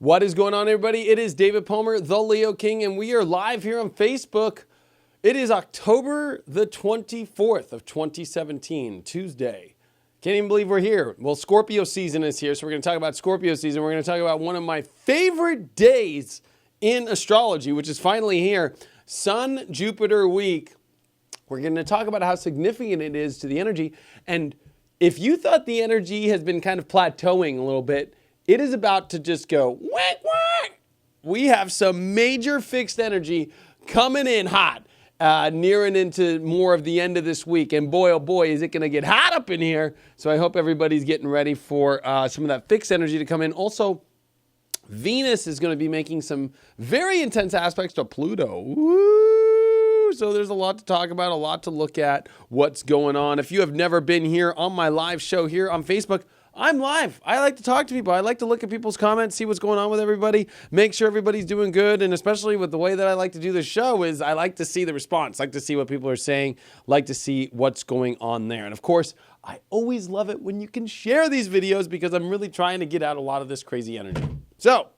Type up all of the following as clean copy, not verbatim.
What is going on, everybody? It is David Palmer, the Leo King, and we are live here on Facebook. It is October the 24th of 2017, Tuesday. Can't even believe we're here. Well, Scorpio season is here, so we're going to talk about Scorpio season. We're going to talk about one of my favorite days in astrology, which is finally here, Sun-Jupiter week. We're going to talk about how significant it is to the energy, and if you thought the energy has been kind of plateauing a little bit, it is about to just go, whack, whack. We have some major fixed energy coming in hot, nearing into more of the end of this week. And boy, oh boy, is it going to get hot up in here. So I hope everybody's getting ready for some of that fixed energy to come in. Also, Venus is going to be making some very intense aspects to Pluto. Woo! So there's a lot to talk about, a lot to look at, what's going on. If you have never been here on my live show here on Facebook, I'm live. I like to talk to people. I like to look at people's comments, see what's going on with everybody, make sure everybody's doing good. And especially with the way that I like to do the show is I like to see the response, like to see what people are saying, like to see what's going on there. And of course, I always love it when you can share these videos because I'm really trying to get out a lot of this crazy energy. So,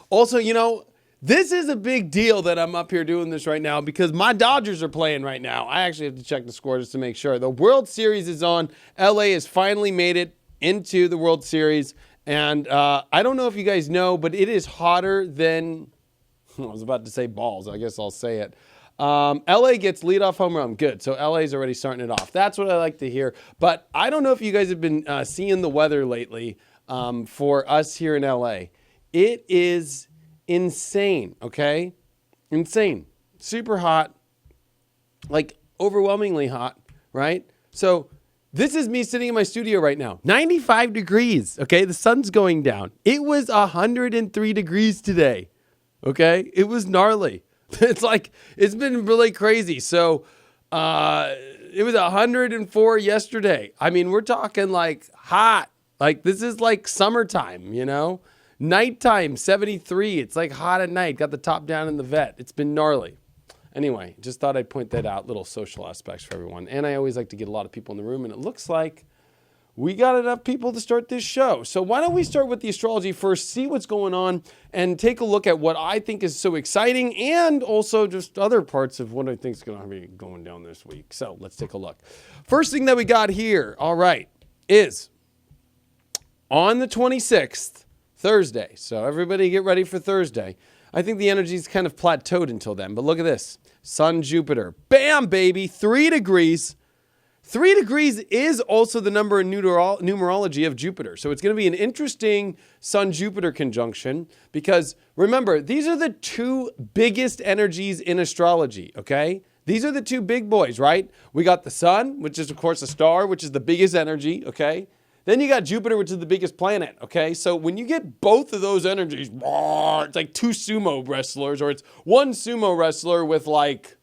also, you know, this is a big deal that I'm up here doing this right now because my Dodgers are playing right now. I actually have to check the score just to make sure. The World Series is on. LA has finally made it into the World Series. And I don't know if you guys know, but it is hotter than, I was about to say balls. I guess I'll say it. LA gets leadoff home run. Good. So LA is already starting it off. That's what I like to hear. But I don't know if you guys have been seeing the weather lately for us here in LA. It is insane, okay? Insane. Super hot. Like overwhelmingly hot, right? So this is me sitting in my studio right now. 95 degrees, okay? The sun's going down. It was 103 degrees today, okay? It was gnarly. It's like, it's been really crazy. So it was 104 yesterday. I mean, we're talking like hot. Like this is like summertime, you know? Nighttime, 73. It's like hot at night. Got the top down in the vet. It's been gnarly. Anyway, just thought I'd point that out. Little social aspects for everyone. And I always like to get a lot of people in the room. And it looks like we got enough people to start this show. So why don't we start with the astrology first, see what's going on, and take a look at what I think is so exciting and also just other parts of what I think is going to be going down this week. So let's take a look. First thing that we got here, all right, is on the 26th, Thursday. So everybody get ready for Thursday. I think the energy's kind of plateaued until then, but look at this. Sun, Jupiter. Bam, baby. 3 degrees. 3 degrees is also the number in numerology of Jupiter. So it's going to be an interesting Sun-Jupiter conjunction because remember, these are the two biggest energies in astrology, okay? These are the two big boys, right? We got the sun, which is, of course, a star, which is the biggest energy, okay? Then you got Jupiter, which is the biggest planet, okay? So when you get both of those energies, it's like two sumo wrestlers, or it's one sumo wrestler with like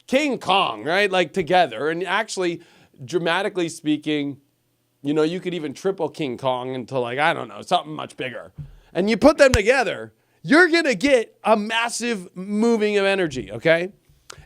King Kong, right? Like together. And actually, dramatically speaking, you know, you could even triple King Kong into like, I don't know, something much bigger. And you put them together, you're going to get a massive moving of energy, okay?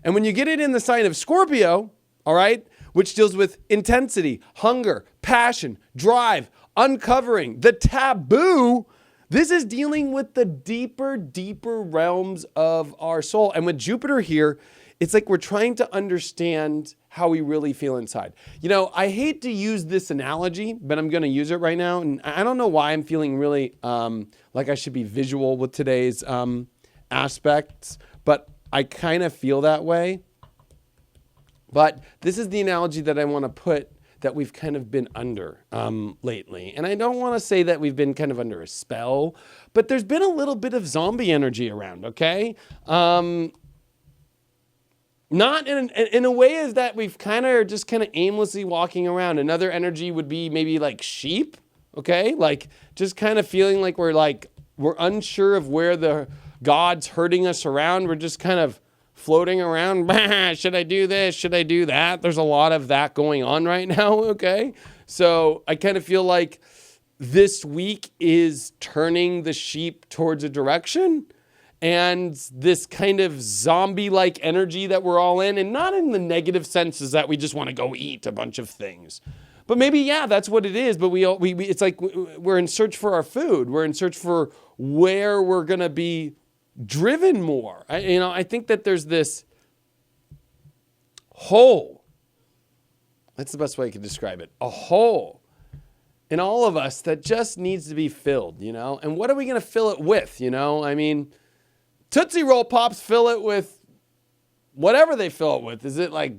And when you get it in the sign of Scorpio, all right, which deals with intensity, hunger, passion, drive, uncovering, the taboo. This is dealing with the deeper realms of our soul. And with Jupiter here, it's like we're trying to understand how we really feel inside. You know, I hate to use this analogy, but I'm going to use it right now. And I don't know why I'm feeling really like I should be visual with today's aspects, but I kind of feel that way. But this is the analogy that I want to put that we've kind of been under lately. And I don't want to say that we've been kind of under a spell, but there's been a little bit of zombie energy around, okay? Not in a way as that we've kind of just kind of aimlessly walking around. Another energy would be maybe like sheep, okay? Like just kind of feeling like we're unsure of where the God's herding us around. We're just kind of floating around, should I do this? Should I do that? There's a lot of that going on right now, okay? So I kind of feel like this week is turning the sheep towards a direction and this kind of zombie-like energy that we're all in, and not in the negative sense is that we just want to go eat a bunch of things, But maybe, yeah, that's what it is. But it's like we're in search for our food. We're in search for where we're going to be driven more. I think that there's this hole. That's the best way I can describe it. A hole in all of us that just needs to be filled, And what are we going to fill it with, I mean, Tootsie Roll Pops fill it with whatever they fill it with. Is it like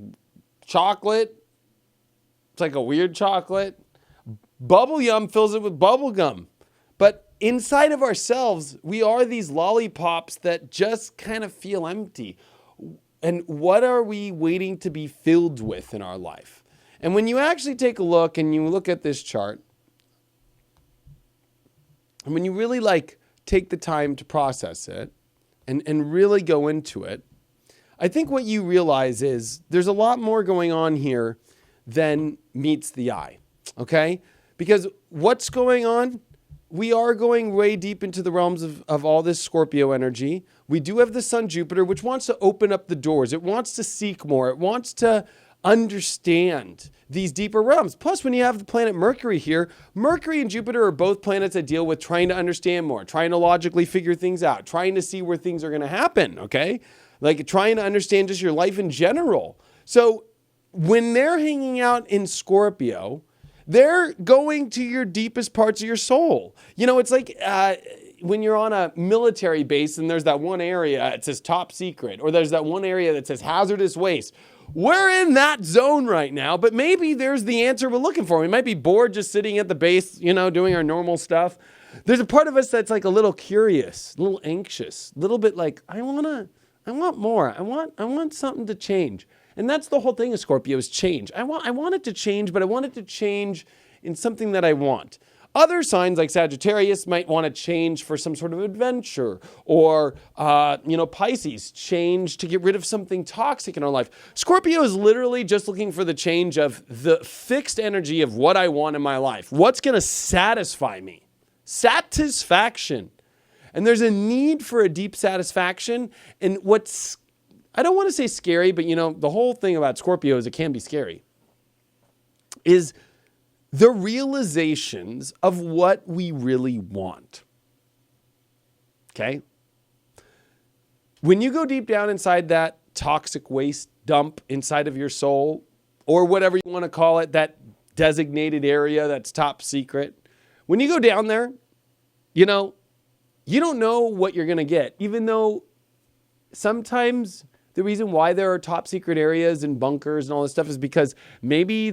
chocolate? It's like a weird chocolate. Bubble Yum fills it with bubble gum. But inside of ourselves, we are these lollipops that just kind of feel empty. And what are we waiting to be filled with in our life? And when you actually take a look and you look at this chart, and when you really take the time to process it and really go into it, I think what you realize is there's a lot more going on here than meets the eye, okay? Because what's going on? We are going way deep into the realms of all this Scorpio energy. We do have the Sun Jupiter, which wants to open up the doors. It wants to seek more. It wants to understand these deeper realms. Plus, when you have the planet Mercury here, Mercury and Jupiter are both planets that deal with trying to understand more, trying to logically figure things out, trying to see where things are going to happen, okay? Like trying to understand just your life in general. So when they're hanging out in Scorpio, they're going to your deepest parts of your soul. It's like when you're on a military base and there's that one area, it says top secret, or there's that one area that says hazardous waste. We're in that zone right now, but maybe there's the answer we're looking for. We might be bored just sitting at the base, doing our normal stuff. There's a part of us that's like a little curious, a little anxious, a little bit like, I want more. I want something to change. And that's the whole thing of Scorpio is change. I want it to change, but I want it to change in something that I want. Other signs like Sagittarius might want to change for some sort of adventure, or, Pisces, change to get rid of something toxic in our life. Scorpio is literally just looking for the change of the fixed energy of what I want in my life. What's going to satisfy me? Satisfaction. And there's a need for a deep satisfaction. And I don't want to say scary, but the whole thing about Scorpio is it can be scary, is the realizations of what we really want. Okay? When you go deep down inside that toxic waste dump inside of your soul, or whatever you want to call it, that designated area that's top secret, when you go down there, you don't know what you're going to get, even though sometimes the reason why there are top secret areas and bunkers and all this stuff is because maybe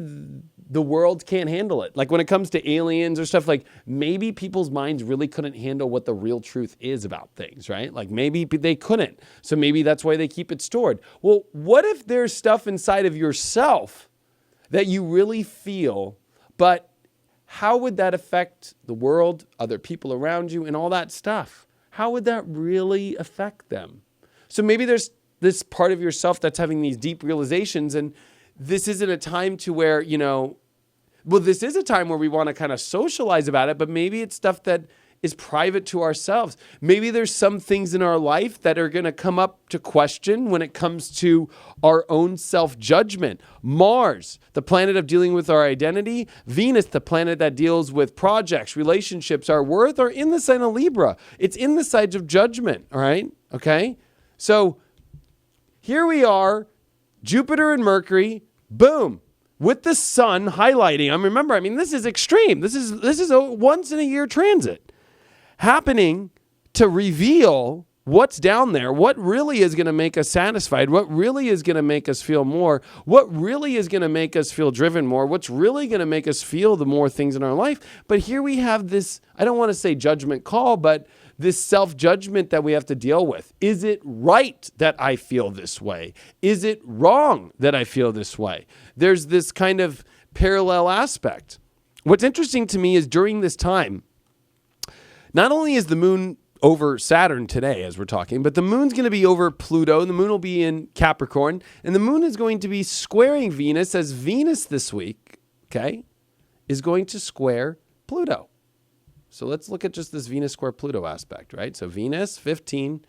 the world can't handle it. Like when it comes to aliens or stuff, like maybe people's minds really couldn't handle what the real truth is about things, right? Like maybe they couldn't. So maybe that's why they keep it stored. Well, what if there's stuff inside of yourself that you really feel, but how would that affect the world, other people around you, and all that stuff? How would that really affect them? So maybe there's this part of yourself that's having these deep realizations, and this isn't a time to where, this is a time where we want to kind of socialize about it, but maybe it's stuff that is private to ourselves. Maybe there's some things in our life that are going to come up to question when it comes to our own self-judgment. Mars, the planet of dealing with our identity. Venus, the planet that deals with projects, relationships, our worth, are in the sign of Libra. It's in the signs of judgment, all right? Okay? So here we are, Jupiter and Mercury, boom, with the sun highlighting. Remember, this is extreme. This is a once in a year transit happening to reveal what's down there, what really is going to make us satisfied, what really is going to make us feel more, what really is going to make us feel driven more, what's really going to make us feel the more things in our life. But here we have this, I don't want to say judgment call, but this self-judgment that we have to deal with. Is it right that I feel this way? Is it wrong that I feel this way? There's this kind of parallel aspect. What's interesting to me is during this time, not only is the moon over Saturn today as we're talking, but the moon's going to be over Pluto, and the moon will be in Capricorn, and the moon is going to be squaring Venus, as Venus this week, okay, is going to square Pluto. So let's look at just this Venus square Pluto aspect, right? So Venus, 15,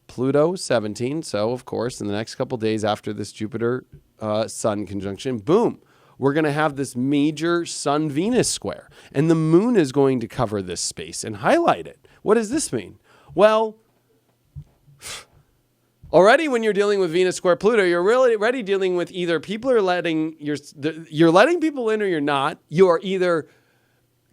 Pluto, 17. So, of course, in the next couple days after this Jupiter-Sun conjunction, boom, we're going to have this major Sun-Venus square. And the moon is going to cover this space and highlight it. What does this mean? Well, already when you're dealing with Venus square Pluto, you're really already dealing with either people are you're letting people in or you're not. You're either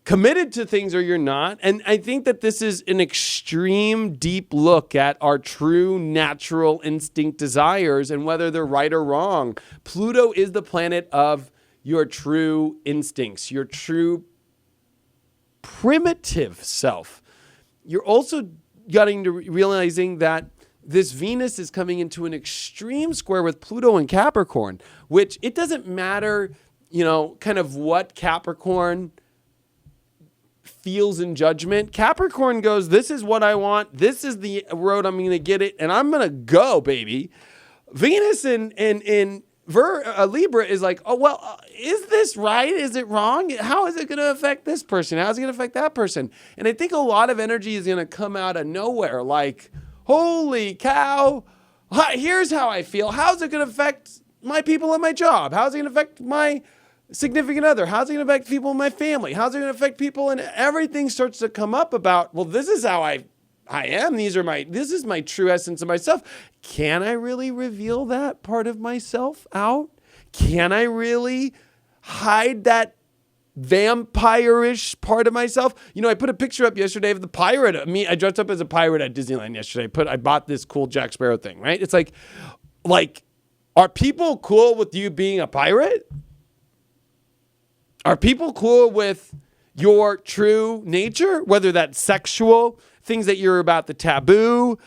committed to things or you're not. And I think that this is an extreme deep look at our true natural instinct desires and whether they're right or wrong. Pluto is the planet of your true instincts, your true primitive self. You're also getting to realizing that this Venus is coming into an extreme square with Pluto and Capricorn, which it doesn't matter, kind of what Capricorn feels in judgment. Capricorn goes, this is what I want. This is the road I'm going to get it. And I'm going to go, baby. Venus in Libra is like, oh, well, is this right? Is it wrong? How is it going to affect this person? How is it going to affect that person? And I think a lot of energy is going to come out of nowhere. Like, holy cow. Here's how I feel. How's it going to affect my people at my job? How's it going to affect my significant other? How's it going to affect people in my family? How's it going to affect people? And everything starts to come up about, well, this is how I am. This is my true essence of myself. Can I really reveal that part of myself out? Can I really hide that vampire-ish part of myself? I put a picture up yesterday of the pirate. I dressed up as a pirate at Disneyland yesterday. I bought this cool Jack Sparrow thing, right? It's like, are people cool with you being a pirate? Are people cool with your true nature? Whether that's sexual, things that you're about the taboo,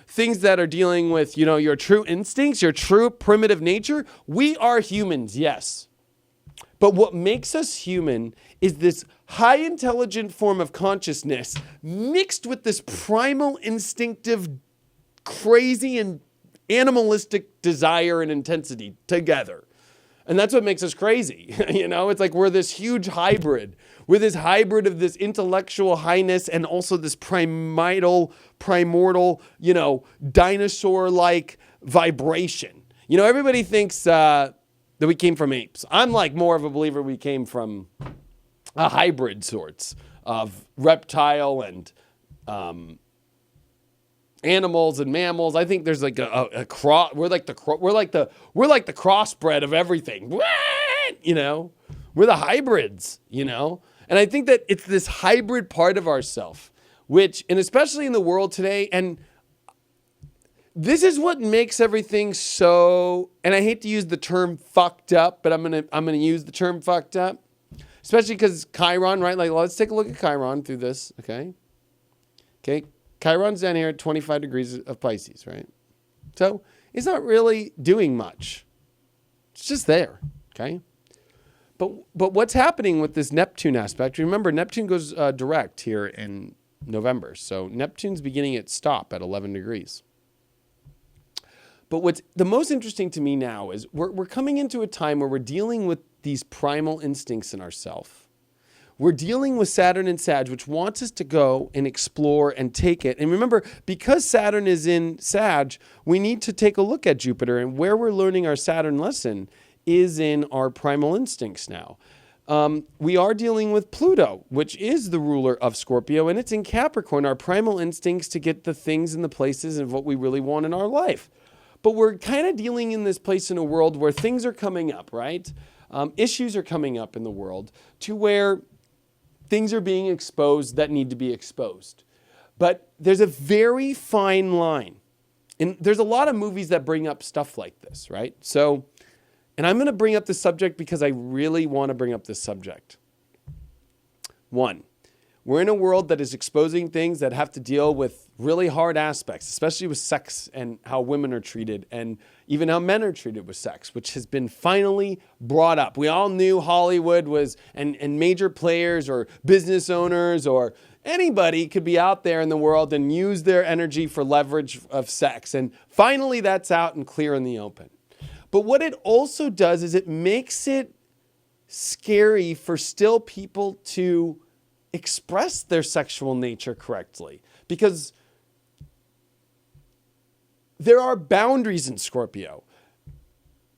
things that are dealing with, your true instincts, your true primitive nature. We are humans, yes. But what makes us human is this high intelligent form of consciousness mixed with this primal instinctive, crazy and animalistic desire and intensity together. And that's what makes us crazy. It's like we're this huge hybrid. We're this hybrid of this intellectual highness and also this primordial, dinosaur-like vibration. Everybody thinks that we came from apes. I'm like more of a believer we came from a hybrid sorts of reptile and animals and mammals. I think there's like a cross. We're like the crossbred of everything. We're the hybrids. And I think that it's this hybrid part of ourself, and especially in the world today, and this is what makes everything so. And I hate to use the term "fucked up," but I'm gonna use the term "fucked up," especially because Chiron, right? Like, let's take a look at Chiron through this. Okay. Chiron's down here at 25 degrees of Pisces, right? So it's not really doing much. It's just there, okay? But what's happening with this Neptune aspect? Remember, Neptune goes direct here in November. So Neptune's beginning its stop at 11 degrees. But what's the most interesting to me now is we're coming into a time where we're dealing with these primal instincts in ourselves. We're dealing with Saturn and Sag, which wants us to go and explore and take it. And remember, because Saturn is in Sag, we need to take a look at Jupiter. And where we're learning our Saturn lesson is in our primal instincts now. We are dealing with Pluto, which is the ruler of Scorpio, and it's in Capricorn, our primal instincts to get the things and the places and what we really want in our life. But we're kind of dealing in this place in a world where things are coming up, right? Issues are coming up in the world to where things are being exposed that need to be exposed. But there's a very fine line. And there's a lot of movies that bring up stuff like this, right? So, and I'm going to bring up this subject because I really want to bring up this subject. One, we're in a world that is exposing things that have to deal with really hard aspects, especially with sex and how women are treated and even how men are treated with sex, which has been finally brought up. We all knew Hollywood was, and major players or business owners or anybody could be out there in the world and use their energy for leverage of sex. And finally that's out and clear in the open. But what it also does is it makes it scary for still people to express their sexual nature correctly, because there are boundaries in Scorpio.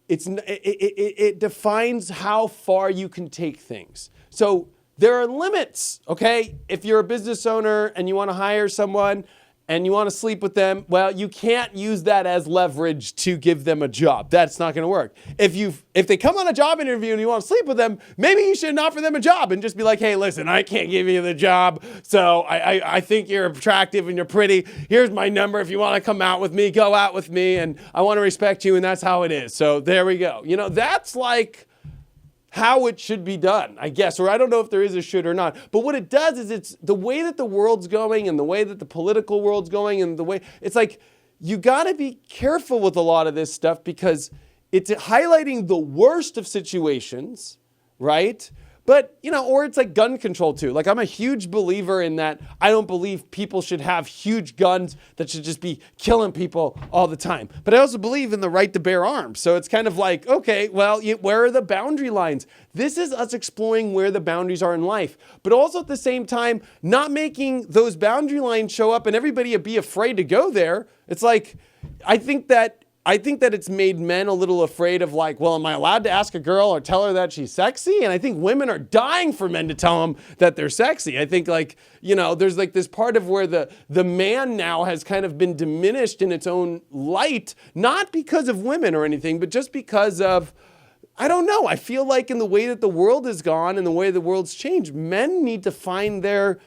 it defines how far you can take things. So there are limits, okay? If you're a business owner and you want to hire someone and you want to sleep with them, well, you can't use that as leverage to give them a job. That's not going to work. If they come on a job interview and you want to sleep with them, maybe you shouldn't offer them a job and just be like, hey, listen, I can't give you the job, so I think you're attractive and you're pretty. Here's my number. If you want to come out with me, go out with me, and I want to respect you, and that's how it is. So there we go. That's like how it should be done, I guess. Or I don't know if there is a should or not. But what it does is it's the way that the world's going and the way that the political world's going and the way, it's like, you got to be careful with a lot of this stuff because it's highlighting the worst of situations, right? But, or it's like gun control too. Like, I'm a huge believer in that. I don't believe people should have huge guns that should just be killing people all the time. But I also believe in the right to bear arms. So it's kind of like, okay, well, where are the boundary lines? This is us exploring where the boundaries are in life. But also at the same time, not making those boundary lines show up and everybody be afraid to go there. It's like, I think that it's made men a little afraid of like, well, am I allowed to ask a girl or tell her that she's sexy? And I think women are dying for men to tell them that they're sexy. I think there's like this part of where the man now has kind of been diminished in its own light, not because of women or anything, but just because of, I don't know. I feel like in the way that the world has gone and the way the world's changed, men need to find their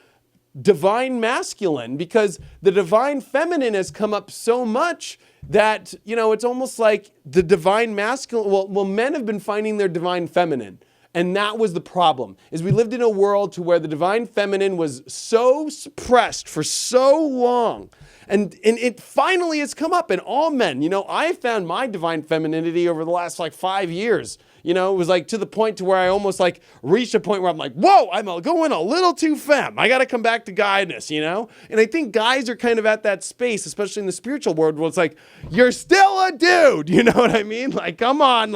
divine masculine because the divine feminine has come up so much that, it's almost like the divine masculine, well, men have been finding their divine feminine. And that was the problem, is we lived in a world to where the divine feminine was so suppressed for so long. And it finally has come up in all men. I found my divine femininity over the last 5 years. It was like to the point to where I almost reached a point where I'm like, whoa, I'm going a little too femme. I got to come back to guyness, And I think guys are kind of at that space, especially in the spiritual world, where it's like, you're still a dude. You know what I mean? Come on,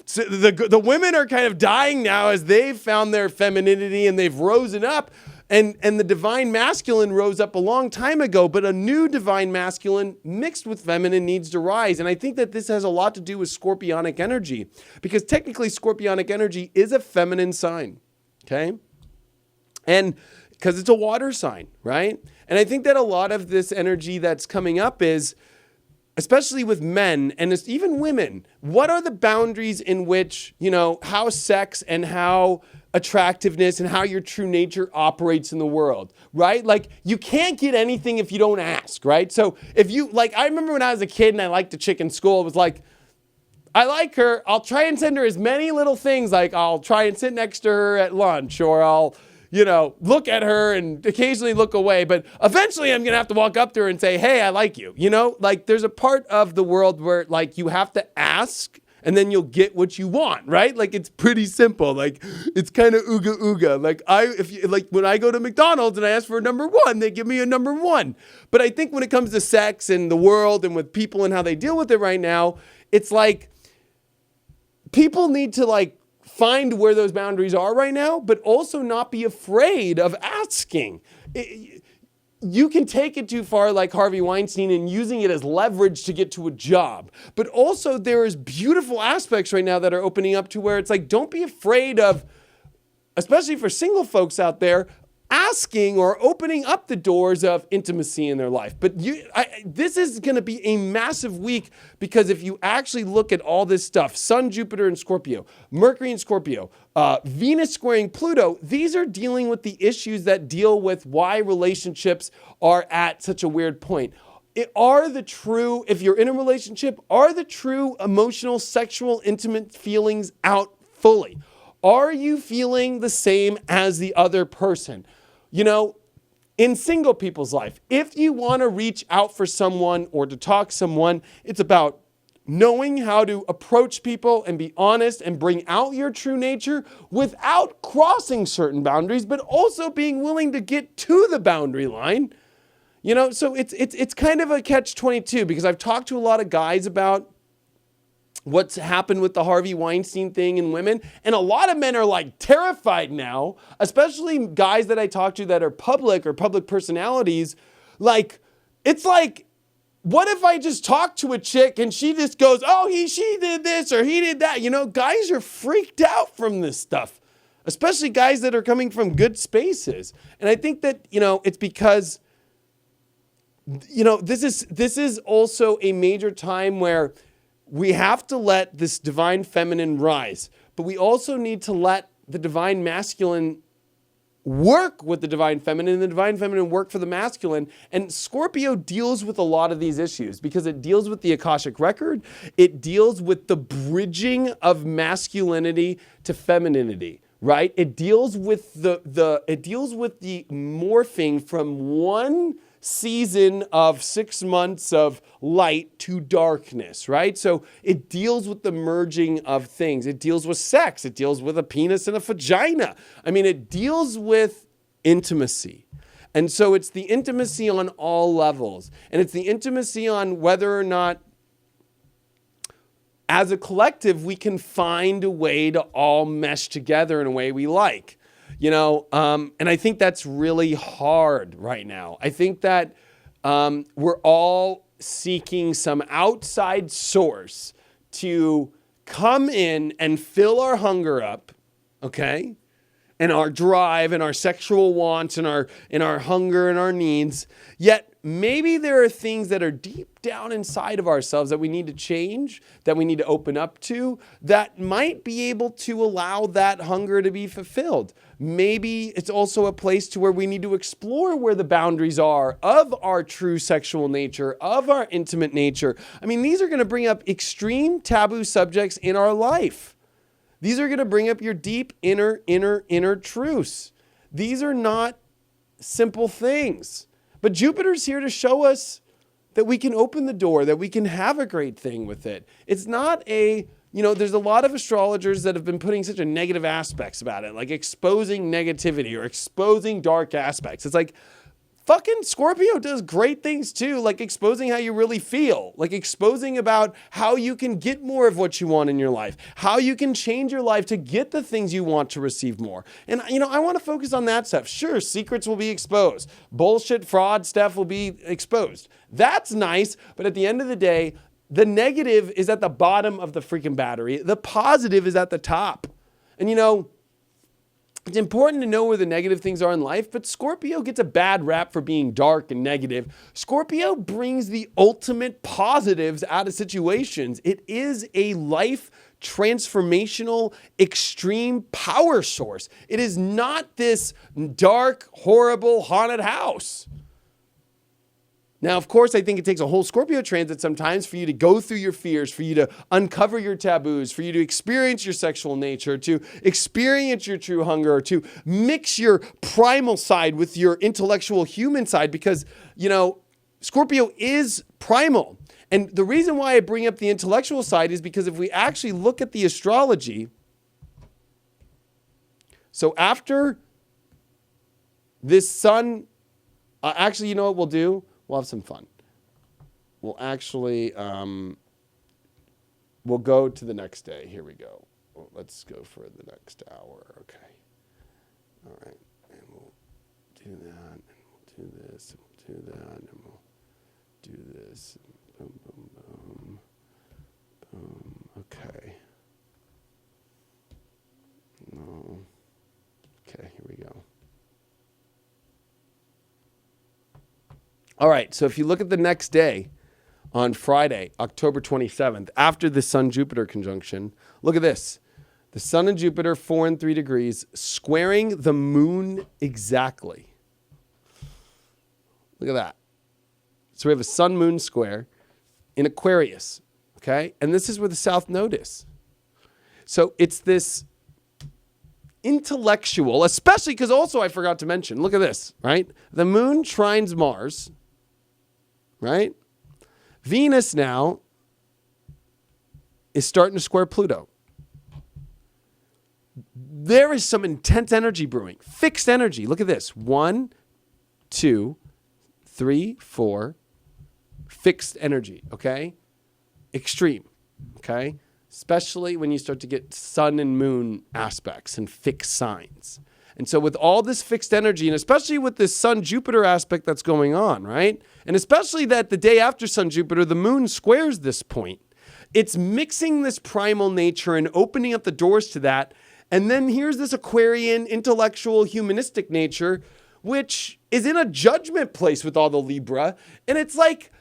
so the women are kind of dying now as they've found their femininity and they've risen up. And the divine masculine rose up a long time ago, but a new divine masculine mixed with feminine needs to rise. And I think that this has a lot to do with scorpionic energy, because technically scorpionic energy is a feminine sign, okay? And because it's a water sign, right? And I think that a lot of this energy that's coming up is, especially with men and even women, what are the boundaries in which, how sex and how attractiveness and how your true nature operates in the world, right? You can't get anything if you don't ask, right? So if you, I remember when I was a kid and I liked a chick in school, it was like, I like her, I'll try and send her as many little things, I'll try and sit next to her at lunch, or I'll, look at her and occasionally look away, but eventually I'm going to have to walk up to her and say, hey, I like you, there's a part of the world where you have to ask and then you'll get what you want, right? It's pretty simple. It's kind of ooga ooga. When I go to McDonald's and I ask for a number one, they give me a number one. But I think when it comes to sex and the world and with people and how they deal with it right now, it's people need to find where those boundaries are right now, but also not be afraid of asking. You can take it too far like Harvey Weinstein and using it as leverage to get to a job. But also there is beautiful aspects right now that are opening up to where it's don't be afraid of, especially for single folks out there, asking or opening up the doors of intimacy in their life. But this is going to be a massive week, because if you actually look at all this stuff, Sun, Jupiter, and Scorpio, Mercury and Scorpio, Venus squaring Pluto, these are dealing with the issues that deal with why relationships are at such a weird point. If you're in a relationship, are the true emotional, sexual, intimate feelings out fully? Are you feeling the same as the other person? In single people's life, if you want to reach out for someone or to talk to someone, it's about knowing how to approach people and be honest and bring out your true nature without crossing certain boundaries, but also being willing to get to the boundary line. So it's kind of a catch-22, because I've talked to a lot of guys about what's happened with the Harvey Weinstein thing in women. And a lot of men are terrified now, especially guys that I talk to that are public or public personalities. It's what if I just talk to a chick and she just goes, oh, she did this or he did that? You know, guys are freaked out from this stuff, especially guys that are coming from good spaces. And I think that, you know, it's because, you know, this is also a major time where we have to let this divine feminine rise, but we also need to let the divine masculine work with the divine feminine and the divine feminine work for the masculine. And Scorpio deals with a lot of these issues because it deals with the Akashic record. It deals with the bridging of masculinity to femininity, right? It deals with the morphing from one season of 6 months of light to darkness, right? So it deals with the merging of things. It deals with sex. It deals with a penis and a vagina. I mean, it deals with intimacy. And so it's the intimacy on all levels. And it's the intimacy on whether or not, as a collective, we can find a way to all mesh together in a way we like. You know, and I think that's really hard right now. I think that we're all seeking some outside source to come in and fill our hunger up, okay? And our drive and our sexual wants and our hunger and our needs. Yet maybe there are things that are deep down inside of ourselves that we need to change, that we need to open up to, that might be able to allow that hunger to be fulfilled. Maybe it's also a place to where we need to explore where the boundaries are of our true sexual nature, of our intimate nature. I mean, these are going to bring up extreme taboo subjects in our life. These are going to bring up your deep inner truths. These are not simple things. But Jupiter's here to show us that we can open the door, that we can have a great thing with it. It's not there's a lot of astrologers that have been putting such a negative aspects about it, like exposing negativity or exposing dark aspects. It's like, fucking Scorpio does great things too, like exposing how you really feel, like exposing about how you can get more of what you want in your life, how you can change your life to get the things you want to receive more. And, I want to focus on that stuff. Sure, secrets will be exposed. Bullshit, fraud stuff will be exposed. That's nice, but at the end of the day, the negative is at the bottom of the freaking battery. The positive is at the top. And it's important to know where the negative things are in life, but Scorpio gets a bad rap for being dark and negative. Scorpio brings the ultimate positives out of situations. It is a life transformational, extreme power source. It is not this dark, horrible, haunted house. Now, of course, I think it takes a whole Scorpio transit sometimes for you to go through your fears, for you to uncover your taboos, for you to experience your sexual nature, to experience your true hunger, to mix your primal side with your intellectual human side, because, Scorpio is primal. And the reason why I bring up the intellectual side is because if we actually look at the astrology, so after this sun, actually, you know what we'll do? We'll have some fun. We'll actually, we'll go to the next day. Here we go. Well, let's go for the next hour. Okay. All right. And we'll do that. And we'll do this. And we'll do that. And we'll do this. Boom, boom, boom. Boom. Okay. No. Okay, here we go. All right, so if you look at the next day, on Friday, October 27th, after the Sun-Jupiter conjunction, look at this. The Sun and Jupiter, 4 and 3 degrees, squaring the moon exactly. Look at that. So we have a Sun-Moon square in Aquarius, okay? And this is where the South Node is. So it's this intellectual, especially because also I forgot to mention, look at this, right? The moon trines Mars, right? Venus now is starting to square Pluto. There is some intense energy brewing, fixed energy. Look at this. 1, 2, 3, 4, fixed energy, okay? Extreme, okay? Especially when you start to get sun and moon aspects and fixed signs. And so with all this fixed energy, and especially with this Sun-Jupiter aspect that's going on, right? And especially that the day after Sun-Jupiter, the moon squares this point. It's mixing this primal nature and opening up the doors to that. And then here's this Aquarian, intellectual, humanistic nature, which is in a judgment place with all the Libra. And it's like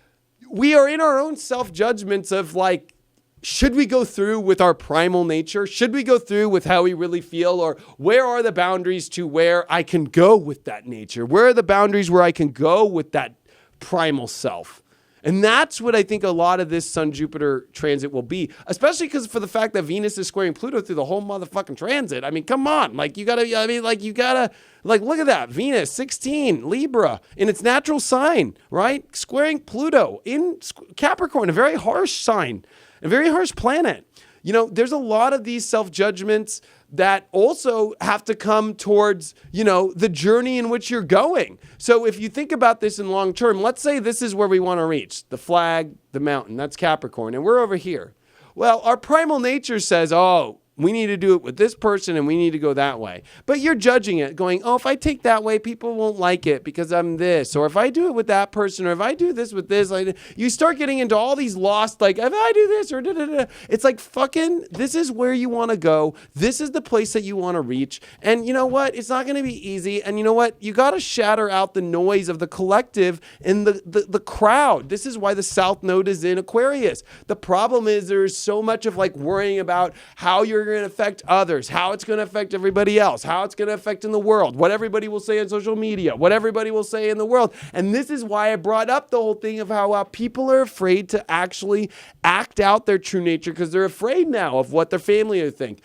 we are in our own self-judgments of like, should we go through with our primal nature? Should we go through with how we really feel? Or where are the boundaries to where I can go with that nature? Where are the boundaries where I can go with that primal self? And that's what I think a lot of this Sun-Jupiter transit will be, especially because for the fact that Venus is squaring Pluto through the whole motherfucking transit. I mean, come on. Like, look at that. Venus, 16, Libra, in its natural sign, right? Squaring Pluto in Capricorn, a very harsh sign, a very harsh planet. You know, there's a lot of these self-judgments that also have to come towards, you know, the journey in which you're going. So if you think about this in long term, let's say this is where we want to reach, the flag, the mountain, that's Capricorn, and we're over here. Well, our primal nature says, oh, we need to do it with this person and we need to go that way. But you're judging it going, oh, if I take that way, people won't like it because I'm this. Or if I do it with that person, or if I do this with this, like, you start getting into all these lost, like, if I do this or da-da-da. It's like, fucking, this is where you want to go. This is the place that you want to reach. And you know what? It's not going to be easy. And you know what? You got to shatter out the noise of the collective and the crowd. This is why the South Node is in Aquarius. The problem is there's so much of like worrying about how you're going to affect others, how it's going to affect everybody else, how it's going to affect in the world, what everybody will say on social media, what everybody will say in the world. And this is why I brought up the whole thing of how people are afraid to actually act out their true nature because they're afraid now of what their family will think.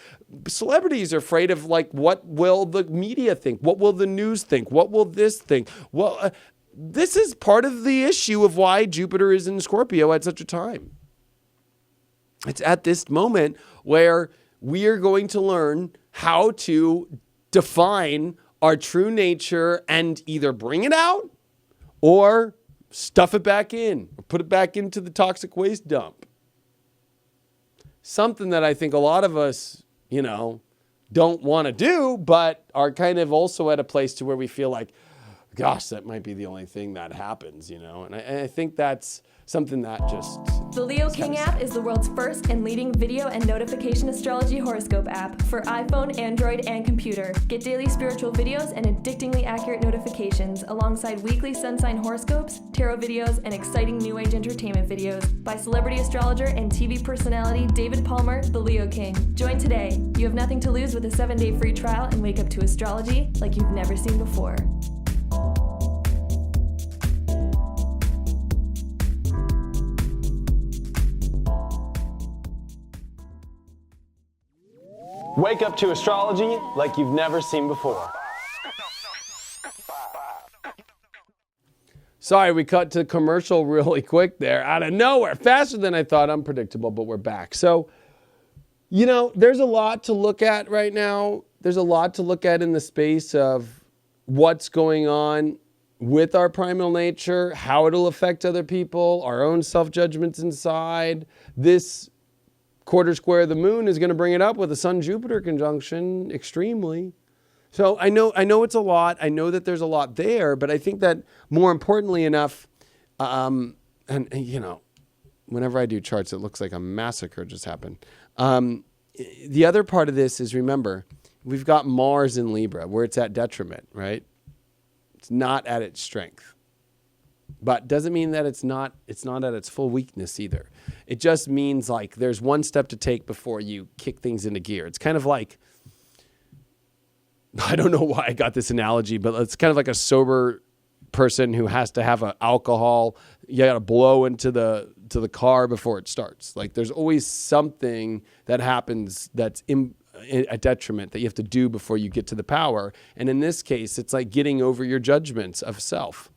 Celebrities are afraid of like, what will the media think? What will the news think? What will this think? Well, this is part of the issue of why Jupiter is in Scorpio at such a time. It's at this moment where we are going to learn how to define our true nature and either bring it out or stuff it back in or put it back into the toxic waste dump. Something that I think a lot of us, you know, don't want to do, but are kind of also at a place to where we feel like, gosh, that might be the only thing that happens, you know? And I think that's something that just... The Leo King app is the world's first and leading video and notification astrology horoscope app for iPhone, Android, and computer. Get daily spiritual videos and addictingly accurate notifications alongside weekly sun sign horoscopes, tarot videos, and exciting new age entertainment videos by celebrity astrologer and TV personality David Palmer, the Leo King. Join today. You have nothing to lose with a 7-day free trial and wake up to astrology like you've never seen before. Wake up to astrology like you've never seen before. Sorry, we cut to commercial really quick there, out of nowhere, faster than I thought, unpredictable, but we're back. So, you know, there's a lot to look at right now. There's a lot to look at in the space of what's going on with our primal nature, how it'll affect other people, our own self-judgments inside. This quarter square of the moon is going to bring it up with a Sun-Jupiter conjunction extremely. So I know it's a lot. I know that there's a lot there, but I think that more importantly enough, and you know, whenever I do charts, it looks like a massacre just happened. The other part of this is, remember, we've got Mars in Libra where it's at detriment, right? It's not at its strength. But doesn't mean that it's not at its full weakness either. It just means like there's one step to take before you kick things into gear. It's kind of like, I don't know why I got this analogy, but it's kind of like a sober person who has to have an alcohol. You got to blow into the car before it starts. Like there's always something that happens that's a detriment that you have to do before you get to the power. And in this case, it's like getting over your judgments of self.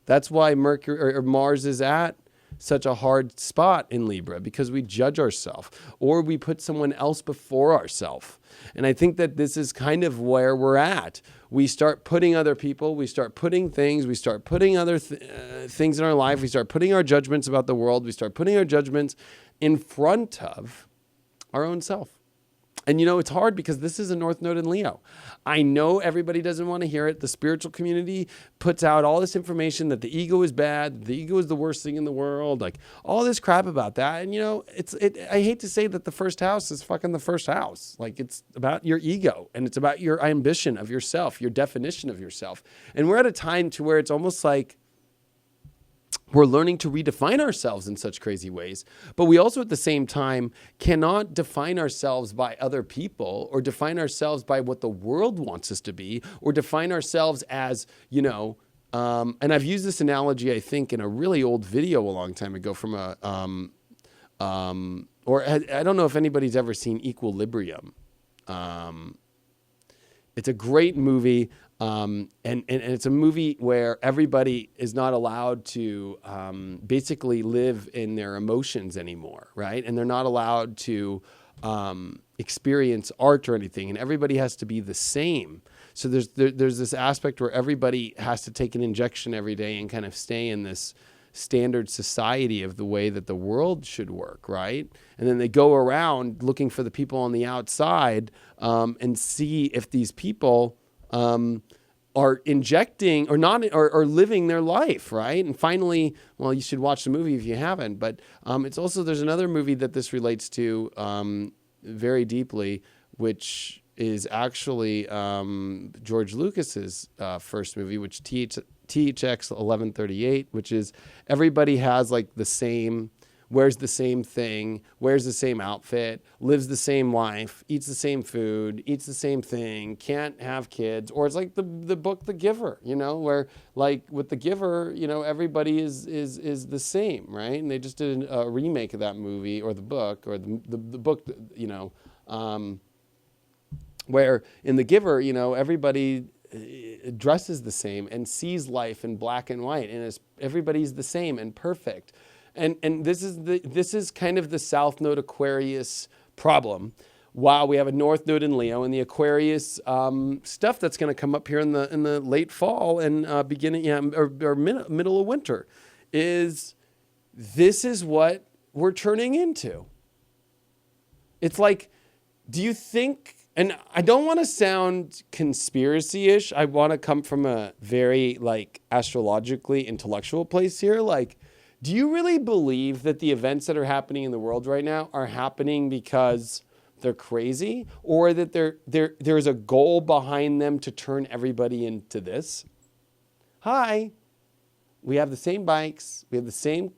That's why Mercury or Mars is at such a hard spot in Libra, because we judge ourselves or we put someone else before ourselves. And I think that this is kind of where we're at. We start putting other people, we start putting things, we start putting other things in our life, we start putting our judgments about the world, we start putting our judgments in front of our own self. And it's hard because this is a North Node in Leo. I know everybody doesn't want to hear it. The spiritual community puts out all this information that the ego is bad, the ego is the worst thing in the world, like all this crap about that. And I hate to say that the first house is fucking the first house. Like it's about your ego and it's about your ambition of yourself, your definition of yourself. And we're at a time to where it's almost like we're learning to redefine ourselves in such crazy ways, but we also at the same time cannot define ourselves by other people or define ourselves by what the world wants us to be or define ourselves as, and I've used this analogy, I think, in a really old video a long time ago from I don't know if anybody's ever seen Equilibrium. It's a great movie. And it's a movie where everybody is not allowed to basically live in their emotions anymore, right? And they're not allowed to experience art or anything, and everybody has to be the same. So there's this aspect where everybody has to take an injection every day and kind of stay in this standard society of the way that the world should work, right? And then they go around looking for the people on the outside and see if these people are injecting or not, or living their life, right? And finally, well, you should watch the movie if you haven't, but it's also, there's another movie that this relates to very deeply, which is actually George Lucas's first movie, which THX 1138, which is everybody has like the same, wears the same thing, wears the same outfit, lives the same life, eats the same food, eats the same thing, can't have kids. Or it's like the book The Giver, where like with The Giver, everybody is the same, right? And they just did a remake of that movie or the book or the book, where in The Giver, everybody dresses the same and sees life in black and white, and everybody's the same and perfect. And this is kind of the South Node Aquarius problem. Wow, we have a North Node in Leo, and the Aquarius stuff that's going to come up here in the late fall and beginning or middle of winter is what we're turning into. It's like, do you think? And I don't want to sound conspiracy-ish. I want to come from a very like astrologically intellectual place here, like. Do you really believe that the events that are happening in the world right now are happening because they're crazy, or that there's a goal behind them to turn everybody into this? Hi, we have the same bikes, we have the same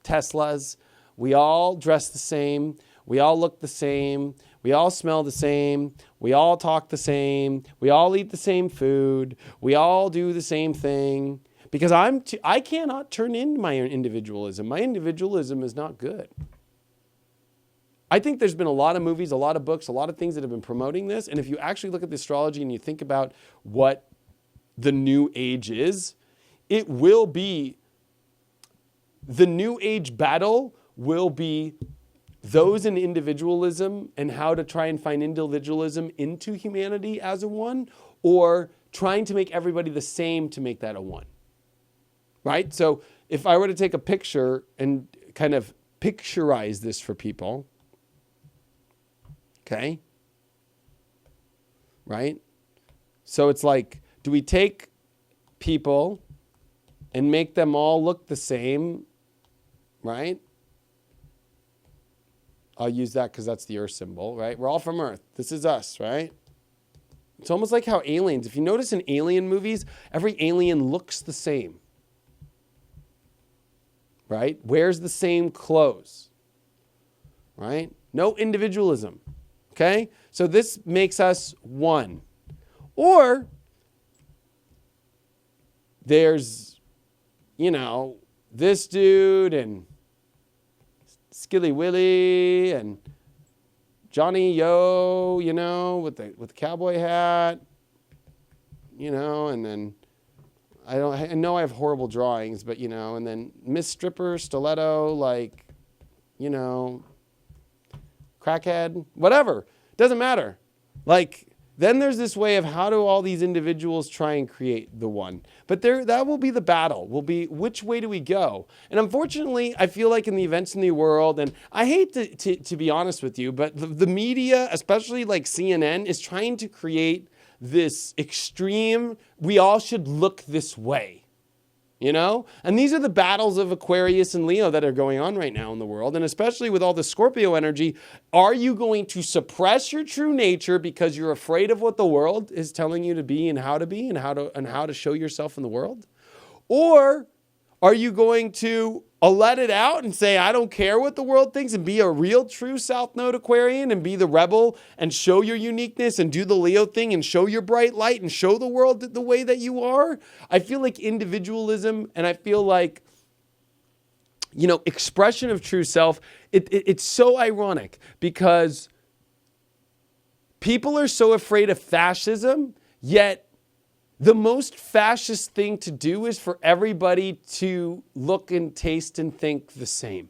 Teslas, we all dress the same, we all look the same, we all smell the same, we all talk the same, we all eat the same food, we all do the same thing. Because I cannot turn in my individualism. My individualism is not good. I think there's been a lot of movies, a lot of books, a lot of things that have been promoting this. And if you actually look at the astrology and you think about what the new age is, it will be, the new age battle will be those in individualism and how to try and find individualism into humanity as a one, or trying to make everybody the same to make that a one. Right? So if I were to take a picture and kind of picturize this for people, okay? Right? So it's like, do we take people and make them all look the same, right? I'll use that because that's the Earth symbol, right? We're all from Earth. This is us, right? It's almost like how aliens, if you notice in alien movies, every alien looks the same. Right? Wears the same clothes, right? No individualism, okay? So this makes us one. Or there's, this dude and Skilly Willy and Johnny Yo, with the cowboy hat, and then I know I have horrible drawings, but and then Miss Stripper, Stiletto, like, crackhead, whatever. Doesn't matter. Like, then there's this way of how do all these individuals try and create the one? But that will be the battle, will be which way do we go? And unfortunately, I feel like in the events in the world, and I hate to be honest with you, but the media, especially like CNN, is trying to create this extreme, we all should look this way. You know? And these are the battles of Aquarius and Leo that are going on right now in the world. And especially with all the Scorpio energy, are you going to suppress your true nature because you're afraid of what the world is telling you to be and how to show yourself in the world? Or are you going to let it out and say, I don't care what the world thinks, and be a real true South Node Aquarian and be the rebel and show your uniqueness and do the Leo thing and show your bright light and show the world the way that you are? I feel like individualism, and I feel like, expression of true self, it's so ironic because people are so afraid of fascism, yet the most fascist thing to do is for everybody to look and taste and think the same.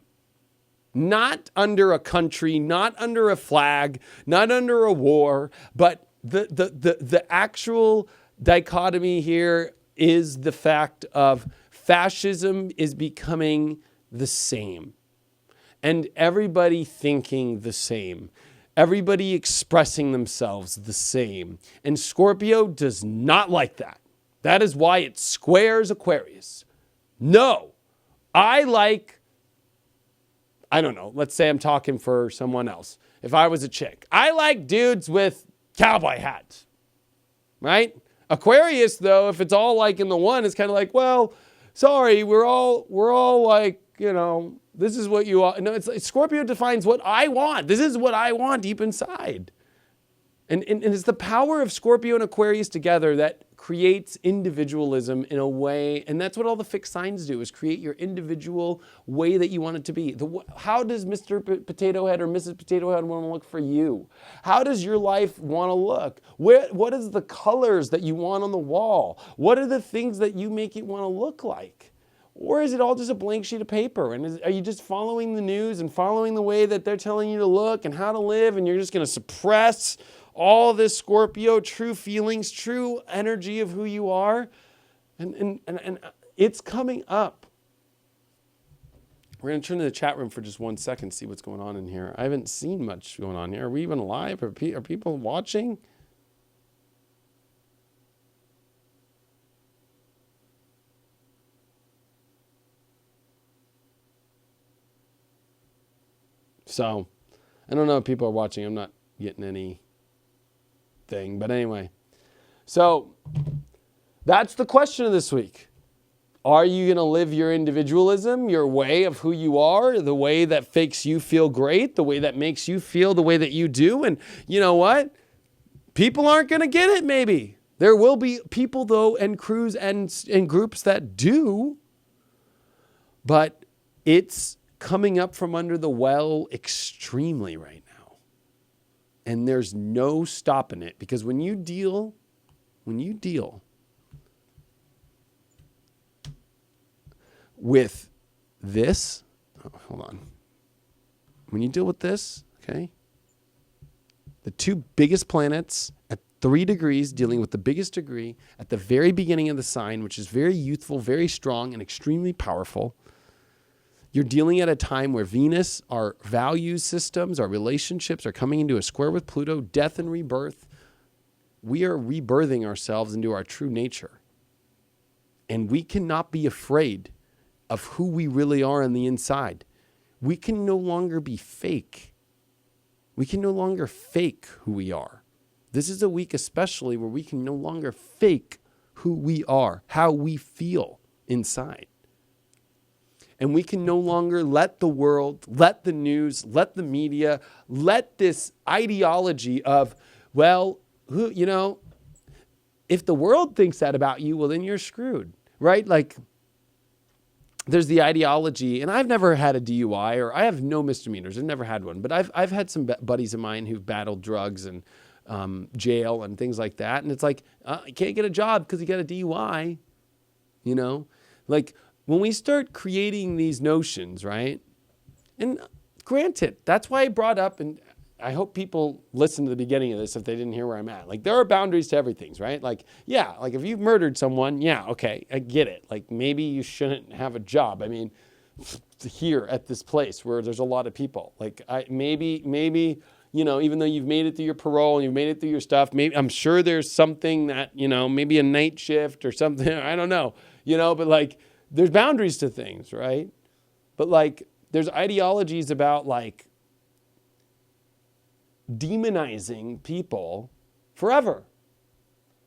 Not under a country, not under a flag, not under a war, but the actual dichotomy here is the fact of fascism is becoming the same. And everybody thinking the same. Everybody expressing themselves the same. And Scorpio does not like that. That is why it squares Aquarius. No, let's say I'm talking for someone else. If I was a chick, I like dudes with cowboy hats, right? Aquarius, though, if it's all like in the one, it's kind of like, well, sorry, we're all like, this is what you are. No, it's like Scorpio defines what I want. This is what I want deep inside. And it's the power of Scorpio and Aquarius together that creates individualism in a way. And that's what all the fixed signs do, is create your individual way that you want it to be. How does Mr. Potato Head or Mrs. Potato Head want to look for you? How does your life want to look? What is the colors that you want on the wall? What are the things that you make it want to look like? Or is it all just a blank sheet of paper? And are you just following the news and following the way that they're telling you to look and how to live, and you're just going to suppress all this Scorpio, true feelings, true energy of who you are? And it's coming up. We're going to turn to the chat room for just 1 second, see what's going on in here. I haven't seen much going on here. Are we even live? Are people watching? So, I don't know if people are watching. I'm not getting anything. But anyway. So, that's the question of this week. Are you going to live your individualism, your way of who you are, the way that makes you feel great, the way that makes you feel the way that you do? And you know what? People aren't going to get it, maybe. There will be people, though, and crews and groups that do. But it's coming up from under the well extremely right now. And there's no stopping it, because when you deal with this, hold on. When you deal with this, okay, the two biggest planets at 3 degrees, dealing with the biggest degree at the very beginning of the sign, which is very youthful, very strong, and extremely powerful. You're dealing at a time where Venus, our value systems, our relationships are coming into a square with Pluto, death and rebirth. We are rebirthing ourselves into our true nature. And we cannot be afraid of who we really are on the inside. We can no longer be fake. We can no longer fake who we are. This is a week especially where we can no longer fake who we are, how we feel inside. And we can no longer let the world, let the news, let the media, let this ideology of, well, if the world thinks that about you, well, then you're screwed, right? Like, there's the ideology, and I've never had a DUI, or I have no misdemeanors. I've never had one, but I've had some buddies of mine who've battled drugs and jail and things like that. And it's like, you can't get a job because you got a DUI, like, when we start creating these notions, right? And granted, that's why I brought up, and I hope people listen to the beginning of this if they didn't hear where I'm at. Like, there are boundaries to everything, right? Like, yeah, like if you've murdered someone, yeah, okay, I get it. Like, maybe you shouldn't have a job. I mean, here at this place where there's a lot of people, like maybe, you know, even though you've made it through your parole and you've made it through your stuff, maybe I'm sure there's something that, you know, maybe a night shift or something, I don't know, you know, but like there's boundaries to things, right? But like there's ideologies about like demonizing people forever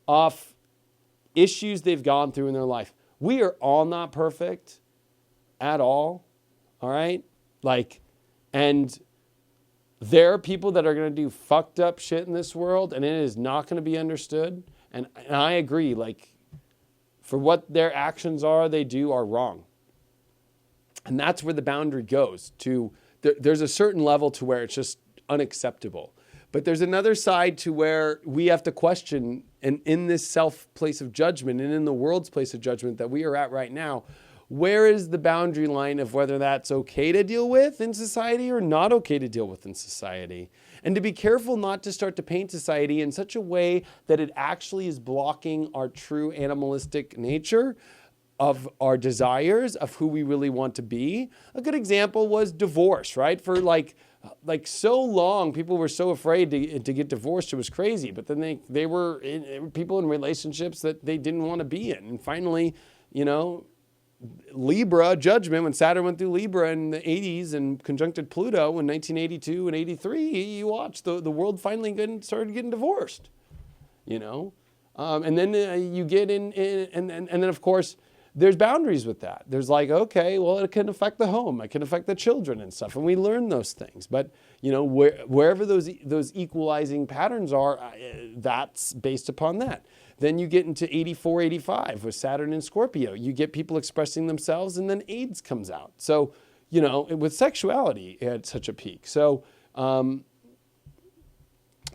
off issues they've gone through in their life. We are all not perfect at all right? Like, and there are people that are going to do fucked up shit in this world, and it is not going to be understood. And I agree, like, for what their actions are, they do are wrong. And that's where the boundary goes to, there's a certain level to where it's just unacceptable. But there's another side to where we have to question, and in this self place of judgment and in the world's place of judgment that we are at right now, where is the boundary line of whether that's okay to deal with in society or not okay to deal with in society? And to be careful not to start to paint society in such a way that it actually is blocking our true animalistic nature of our desires, of who we really want to be. A good example was divorce, right? For like so long, people were so afraid to get divorced. It was crazy. But then they were people in relationships that they didn't want to be in. And finally, you know, Libra judgment, when Saturn went through Libra in the 80s and conjuncted Pluto in 1982 and 83, you watched the world finally started getting divorced, you know? And then you get in and then of course, there's boundaries with that. There's like, okay, well, it can affect the home. It can affect the children and stuff. And we learn those things. But, you know, wherever those equalizing patterns are, that's based upon that. Then you get into 84, 85 with Saturn and Scorpio. You get people expressing themselves, and then AIDS comes out. So, you know, with sexuality at such a peak. So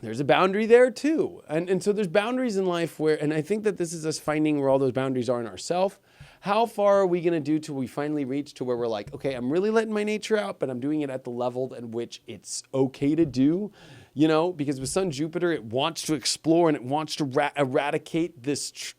there's a boundary there too. And so there's boundaries in life where, and I think that this is us finding where all those boundaries are in ourselves. How far are we going to do till we finally reach to where we're like, okay, I'm really letting my nature out, but I'm doing it at the level at which it's okay to do. You know, because with Sun Jupiter, it wants to explore and it wants to eradicate this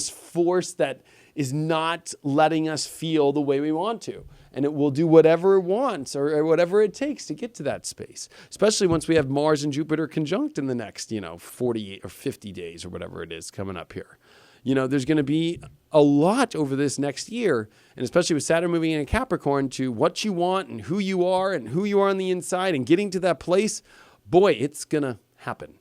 force that is not letting us feel the way we want to. And it will do whatever it wants or whatever it takes to get to that space, especially once we have Mars and Jupiter conjunct in the next, 48 or 50 days or whatever it is coming up here. You know, there's going to be a lot over this next year, and especially with Saturn moving in Capricorn, to what you want and who you are on the inside and getting to that place. Boy, it's going to happen.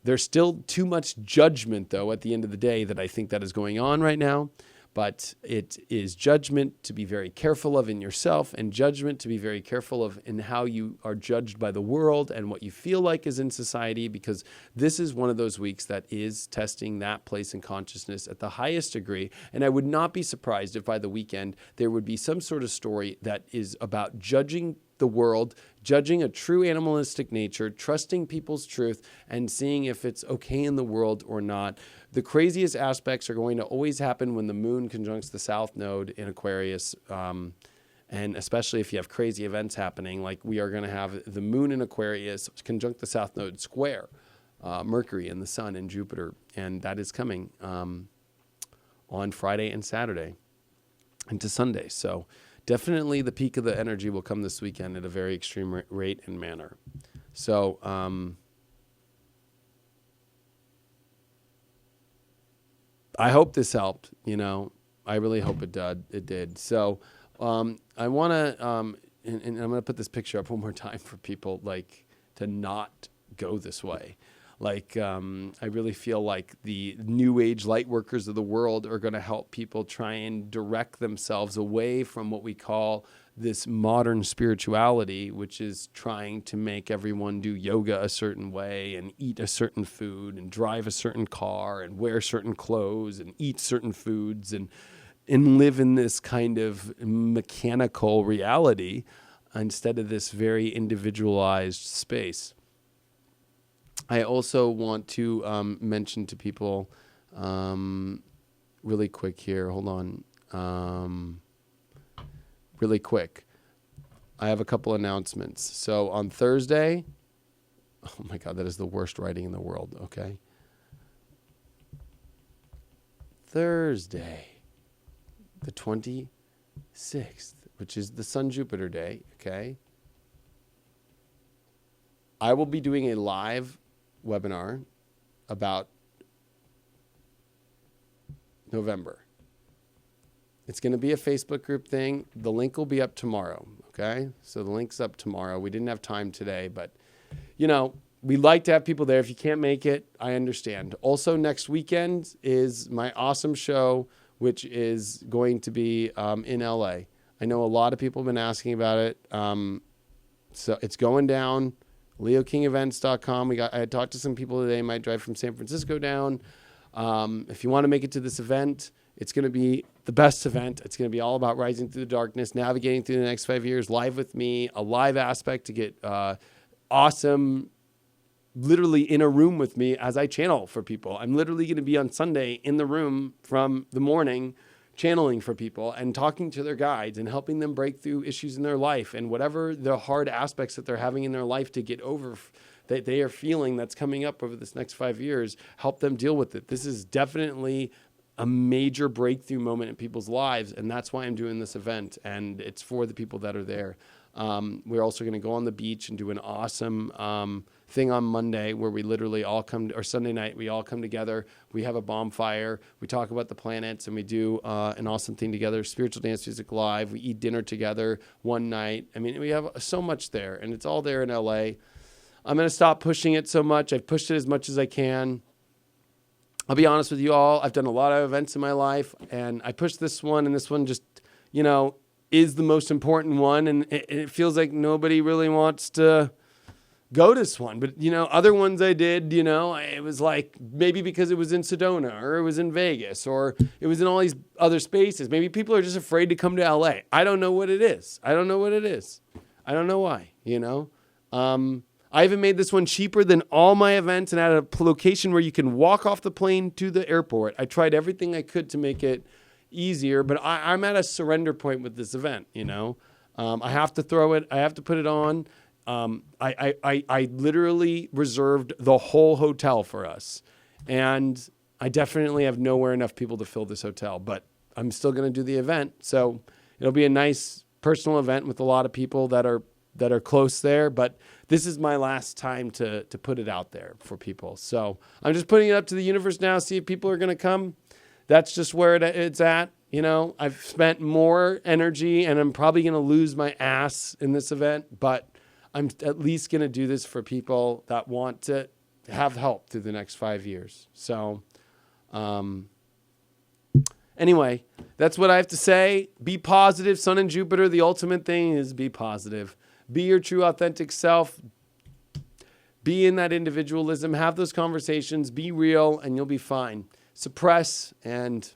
There's still too much judgment, though, at the end of the day that I think that is going on right now. But it is judgment to be very careful of in yourself, and judgment to be very careful of in how you are judged by the world and what you feel like is in society, because this is one of those weeks that is testing that place in consciousness at the highest degree. And I would not be surprised if by the weekend there would be some sort of story that is about judging the world, judging a true animalistic nature, trusting people's truth, and seeing if it's okay in the world or not. The craziest aspects are going to always happen when the moon conjuncts the south node in Aquarius, and especially if you have crazy events happening, like we are going to have the moon in Aquarius conjunct the south node square Mercury and the sun and Jupiter, and that is coming on Friday and Saturday into Sunday. So definitely the peak of the energy will come this weekend at a very extreme rate and manner. So I hope this helped. I really hope it did. It did. So I want to, and I'm going to put this picture up one more time for people, like, to not go this way. Like, I really feel like the new age light workers of the world are going to help people try and direct themselves away from what we call this modern spirituality, which is trying to make everyone do yoga a certain way and eat a certain food and drive a certain car and wear certain clothes and eat certain foods and live in this kind of mechanical reality instead of this very individualized space. I also want to mention to people really quick here. Hold on. Really quick. I have a couple announcements. So on Thursday, oh my God, that is the worst writing in the world, okay? Thursday, the 26th, which is the Sun-Jupiter day, okay? I will be doing a live webinar about November. It's going to be a Facebook group thing. The link will be up tomorrow, okay? So the link's up tomorrow. We didn't have time today, but, you know, we like to have people there. If you can't make it, I understand. Also, next weekend is my awesome show, which is going to be in LA. I know a lot of people have been asking about it. So it's going down, leokingevents.com. I had talked to some people today, might drive from San Francisco down. If you want to make it to this event, it's going to be the best event. It's going to be all about rising through the darkness, navigating through the next 5 years, live with me, a live aspect to get awesome, literally in a room with me as I channel for people. I'm literally going to be on Sunday in the room from the morning channeling for people and talking to their guides and helping them break through issues in their life and whatever the hard aspects that they're having in their life to get over that they are feeling that's coming up over this next 5 years, help them deal with it. This is definitely a major breakthrough moment in people's lives, and that's why I'm doing this event, and it's for the people that are there. We're also going to go on the beach and do an awesome thing on Monday where we literally all come, or Sunday night, we all come together. We have a bonfire. We talk about the planets, and we do an awesome thing together, spiritual dance music live. We eat dinner together one night. I mean, we have so much there, and it's all there in LA. I'm going to stop pushing it so much. I've pushed it as much as I can. I'll be honest with you all. I've done a lot of events in my life, and I pushed this one, and this one just, you know, is the most important one, and it feels like nobody really wants to go to this one. But, you know, other ones I did, you know, it was like maybe because it was in Sedona or it was in Vegas or it was in all these other spaces. Maybe people are just afraid to come to LA. I don't know what it is. I don't know why, you know. I even made this one cheaper than all my events and at a location where you can walk off the plane to the airport. I tried everything I could to make it easier, but I'm at a surrender point with this event, you know. I have to throw it. I have to put it on. I literally reserved the whole hotel for us, and I definitely have nowhere enough people to fill this hotel, but I'm still going to do the event. So it'll be a nice personal event with a lot of people that are close there, but this is my last time to put it out there for people. So I'm just putting it up to the universe now, see if people are going to come. That's just where it's at. You know, I've spent more energy and I'm probably going to lose my ass in this event, but I'm at least going to do this for people that want to have help through the next 5 years. So, anyway, that's what I have to say. Be positive. Sun and Jupiter, the ultimate thing is be positive. Be your true authentic self. Be in that individualism. Have those conversations. Be real and you'll be fine. Suppress and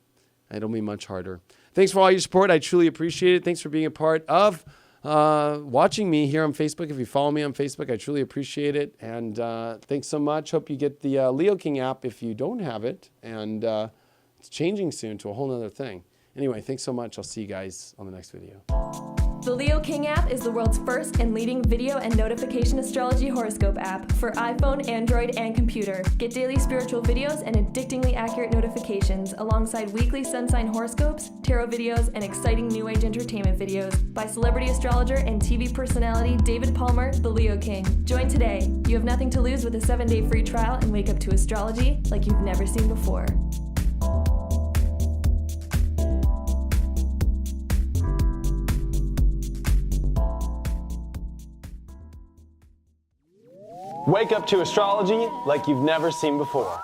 it'll be much harder. Thanks for all your support. I truly appreciate it. Thanks for being a part of watching me here on Facebook. If you follow me on Facebook, I truly appreciate it. And thanks so much. Hope you get the Leo King app if you don't have it. And it's changing soon to a whole nother thing. Anyway, thanks so much. I'll see you guys on the next video. The Leo King app is the world's first and leading video and notification astrology horoscope app for iPhone, Android, and computer. Get daily spiritual videos and addictingly accurate notifications alongside weekly sun sign horoscopes, tarot videos, and exciting new age entertainment videos by celebrity astrologer and TV personality David Palmer, the Leo King. Join today. You have nothing to lose with a 7-day free trial and wake up to astrology like you've never seen before. Wake up to astrology like you've never seen before.